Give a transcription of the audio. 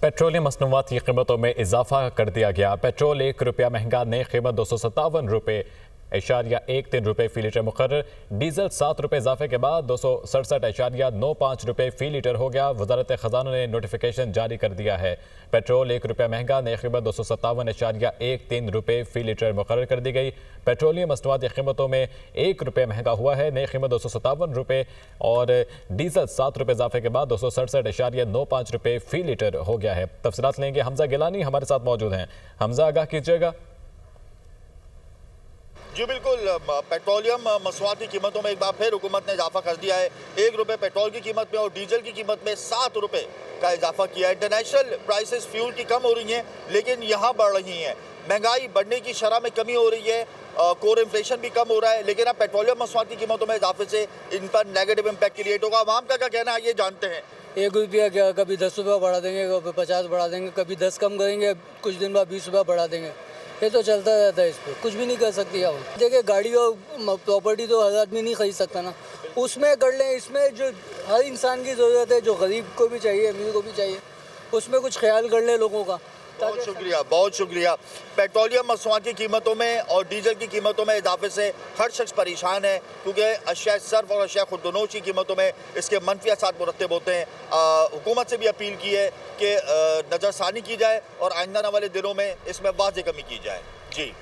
Petroleum मसनूआत की कीमतों में इजाफा कर दिया गया। पेट्रोल ₹1 महंगा, नई कीमत ₹257.13 फी लीटर मुकर्रर। डीजल ₹7 इजाफे के बाद ₹267.95 फी लीटर हो गया। वजारत खजाना ने नोटिफिकेशन जारी कर दिया है। पेट्रोल ₹1 महंगा, नई कीमत ₹257.13 फी लीटर मुकर्रर कर दी गई। पेट्रोलियम मसनूआत की कीमतों में ₹1 महंगा हुआ है। नई कीमत ₹257 और डीजल ₹7 इजाफे के बाद ₹267.95 फी लीटर हो गया है। तफसीलात लेंगे, हमजा गिलानी हमारे साथ मौजूद हैं। हमजा, आगाह कीजिएगा। जी बिल्कुल, पेट्रोलियम मसनूआत की कीमतों में एक बार फिर हुकूमत ने इजाफा कर दिया है। ₹1 पेट्रोल की कीमत में और डीजल की कीमत में ₹7 का इजाफा किया है। इंटरनेशनल प्राइसेस फ्यूल की कम हो रही हैं, लेकिन यहाँ बढ़ रही हैं। महंगाई बढ़ने की शरह में कमी हो रही है, कोर इन्फ्लेशन भी कम हो रहा है, लेकिन अब पेट्रोलियम मसनूआत की कीमतों में इजाफे से इन पर नेगेटिव इम्पैक्ट क्रिएट होगा। आवाम का क्या कहना है, ये जानते हैं। ₹1 क्या, कभी ₹10 बढ़ा देंगे, कभी 50 बढ़ा देंगे, कभी 10 कम करेंगे, कुछ दिन बाद ₹20 बढ़ा देंगे। ये तो चलता रहता है, इस पर कुछ भी नहीं कर सकती हम। देखिए, गाड़ी और प्रॉपर्टी तो हर आदमी नहीं खरीद सकता ना, उसमें कर लें। इसमें जो हर इंसान की ज़रूरत है, जो गरीब को भी चाहिए, अमीर को भी चाहिए, उसमें कुछ ख्याल कर ले लोगों का। बहुत शुक्रिया, बहुत शुक्रिया। पेट्रोलियम मसनूआत की कीमतों में और डीजल की कीमतों में इजाफे से हर शख्स परेशान है, क्योंकि अशिया सर्फ और अशिया खुर्दनोश की कीमतों में इसके मनफी असर मुरतब होते हैं। हुकूमत से भी अपील की है कि नज़रसानी की जाए और आइंदा आने वाले दिनों में इसमें वाज़ेह कमी की जाए। जी।